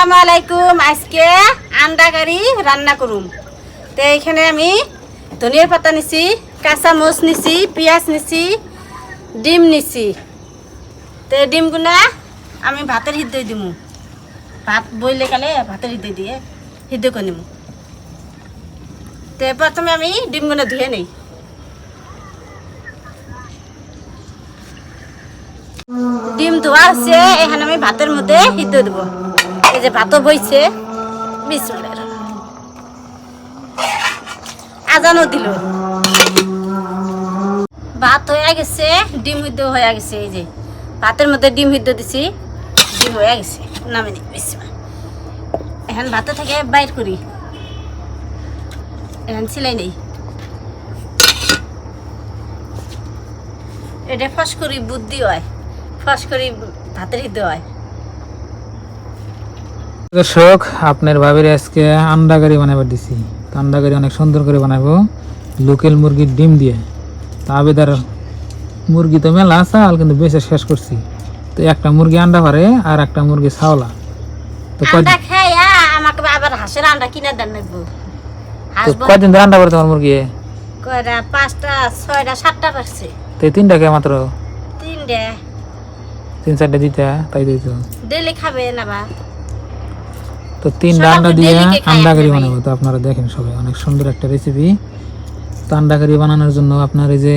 আসসালামাইকুম। আজকে আন্ডা কারি রান্না করুম। তো এইখানে আমি ধনিয়ার পাতা নিছি, কাঁচা মরিচ নিছি, পেঁয়াজ নিছি, ডিম নিছি। তো ডিমগুলা আমি ভাতের সিদ্ধ দিমু। ভাত বইলে গেলে ভাতের সিদ্ধ দিয়ে সিদ্ধ করে নিমু। তো প্রথমে আমি ডিমগুলো ধুয়ে নেই। ডিম ধোয়া হচ্ছে, এখানে আমি ভাতের মধ্যে সিদ্ধ দেবো। এই যে ভাতও বইছে, বিসমিল্লাহ। আজানও দিল। ভাত হয়ে গেছে, ডিম সিদ্ধ হয়ে গেছে। এই যে ভাতের মধ্যে ডিম সিদ্ধ দিছি, ডিম হয়ে গেছে। নামে নি এখন ভাতে থেকে বাইর করি। এখন সিলাই নেই। এটা ফস করি বুদ্ধি হয়, ফস করি ভাতের সিদ্ধ হয়। দর্শক, আপনার ভাবির আজকে আন্ডা কারি বানাবার দিছি। আন্ডা কারি অনেক সুন্দর করে বানাবো লোকাল মুরগির ডিম দিয়ে। তা আবেদার মুরগি তো মেলা চাল, কিন্তু বেঁচে শেষ করছি। তো একটা মুরগি আন্ডা পারে আর একটা মুরগি ছাওলা। তো আন্ডা খাইয়া আমাকে আবার হাঁসের আন্ডা কিনে দেন লাগবো। কয়দিন ধরে আন্ডা পারে তোমার মুরগি? কয়টা 5টা 6টা 7টা পারছে। তো 3টা কে মাত্র? 3টে 3-4টা দিতে তাই দিত। ডেলি খাবে না বা? তো 3টা আন্ডা দিয়ে আন্ডা কারি বানাবো। তো আপনারা দেখেন সবাই, অনেক সুন্দর একটা রেসিপি। তো আন্ডা কারি বানানোর জন্য আপনার এই যে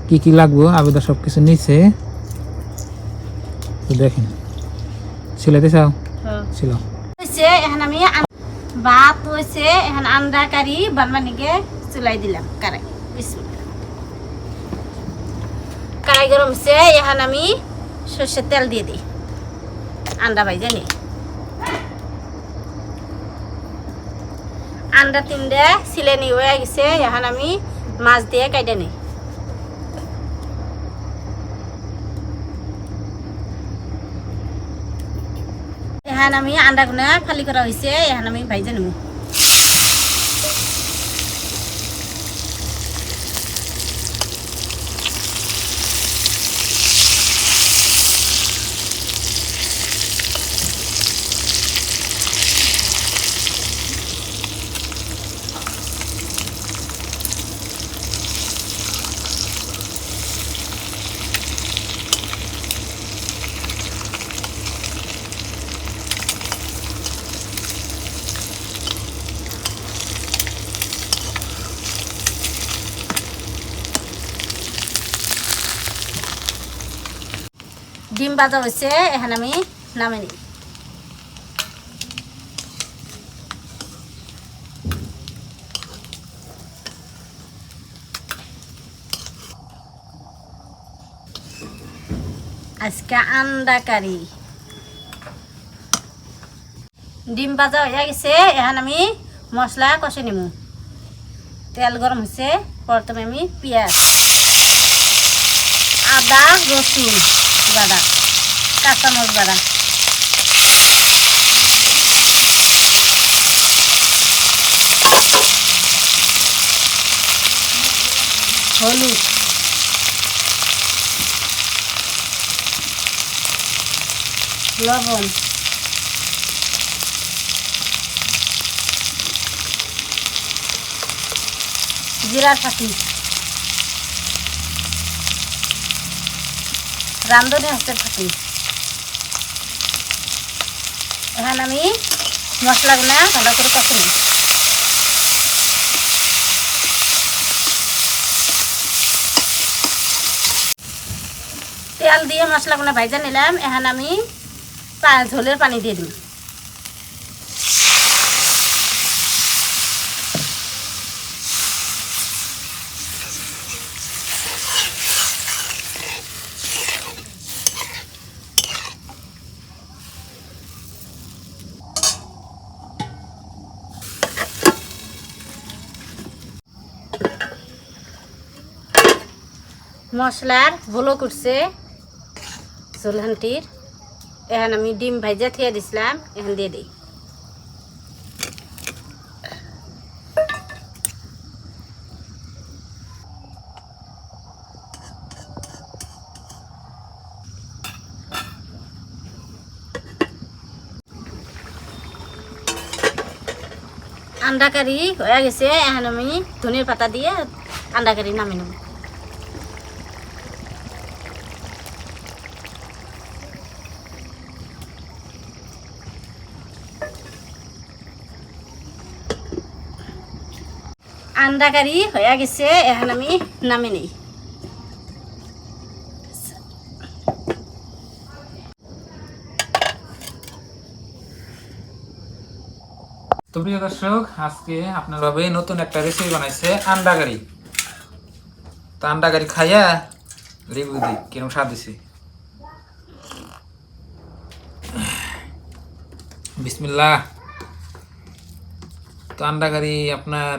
কি কি লাগবে আবেদা সব কিছু নিচ্ছে। তো দেখেন, ছিলাইতে চাও ছিল এখন আমি ভাত হয়েছে, এখন আন্ডা কারি বানবানিকে চুলাই দিলাম। কারাই গরম হচ্ছে, এখন আমি সর্ষের তেল দিয়ে দিই। আন্ডা ভাইজা নি আন্ডা 3টে সিলেনি হয়ে গেছে। এখন আমি মাছ দিয়ে কাইটে নিই। এখন আমি আন্ডাগুলো ফালি করা হয়েছে, এখন আমি ভাইজা নেব। ডিম ভাজা হয়েছে, এখন আমি নামে নিই। আজকে আন্ডা কারি। ডিম ভাজা হয়ে গেছে, এখন আমি মশলা কষে নিব। তেল গরম হয়েছে, প্রথমে আমি পেঁয়াজ, আদা রসুন বাটা, কাঁচামরিচ বাটা, হলুদ, লবণ, জিরার ফাঁকি, রান্ধনি হাঁসের ফাঁকি। এখন আমি মশলাগুলো ভালো করে কষে নিই। তেল দিয়ে মশলাগুলো ভাজা নিলাম, এখন আমি ঝোলের পানি দিয়ে দিই। মশলার ভুলো করছে ঝোলহানটির। এখন আমি ডিম ভাজা থিয়ে দিছিলাম, এখন দিয়ে দিই। আন্ডা কারি হয়ে গেছে, এখন আমি ধনিয়ার পাতা দিয়ে আন্ডা কারি নামিয়ে নেব। আন্ডা কারি হয়ে গেছে, এখন আমি নামিয়ে নিই। তো প্রিয় দর্শক, আজকে আপনার ভাবে নতুন একটা রেসিপি বানাইছে আন্ডা কারি। তো আন্ডা কারি খাইয়া রিভিউ দিই কিরকম স্বাদ দিছি। বিসমিল্লাহ। তো আন্ডা কারি আপনার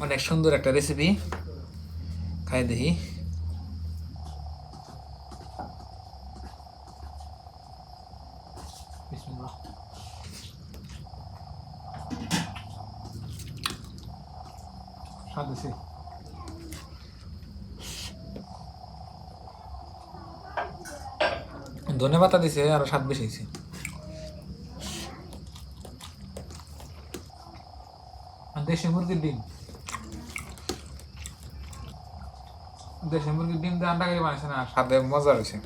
অনেক সুন্দর একটা রেসিপি, খাই দেখি। বিসমিল্লাহ। স্বাদ দিছি। ধনে পাতা দিছে আরো স্বাদ বেশি হয়েছে। দেশি মুরগির ডিম, দেশি মুরগির ডিম দিয়ে আন্ডা কারি বানাইছে না, স্বাদে মজা হয়েছে।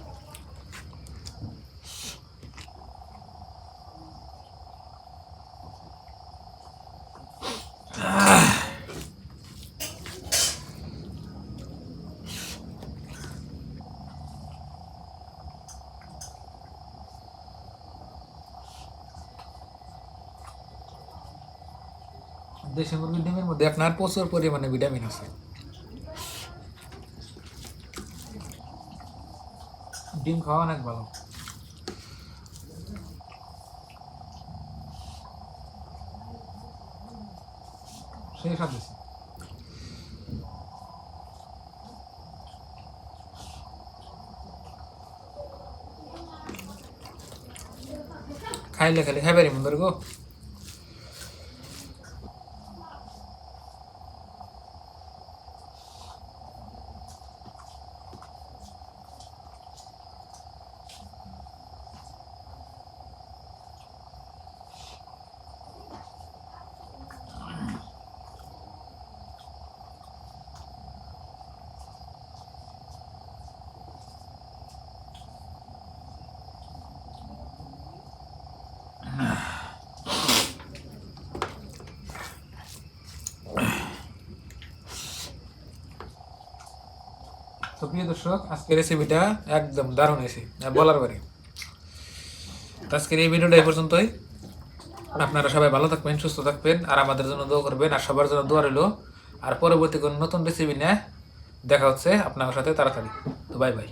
দেশি মুরগির ডিমের মধ্যে আপনার প্রচুর পরিমাণে ভিটামিন আছে। ডিম খাওয়া অনেক ভালো। সেই স্বাদ দিছে। খাইলে খালি খাইবারি মন গো। তো প্রিয় দর্শক, আজকের রেসিপিটা একদম দারুণ হয়েছে, বলার বারে। তো আজকের এই ভিডিওটা এই পর্যন্তই। আপনারা সবাই ভালো থাকবেন, সুস্থ থাকবেন, আর আমাদের জন্য দোয়া করবেন, আর সবার জন্য দোয়া রইল। আর পরবর্তী কোনো নতুন রেসিপি নিয়ে দেখা হচ্ছে আপনার সাথে তাড়াতাড়ি। তো বাই বাই।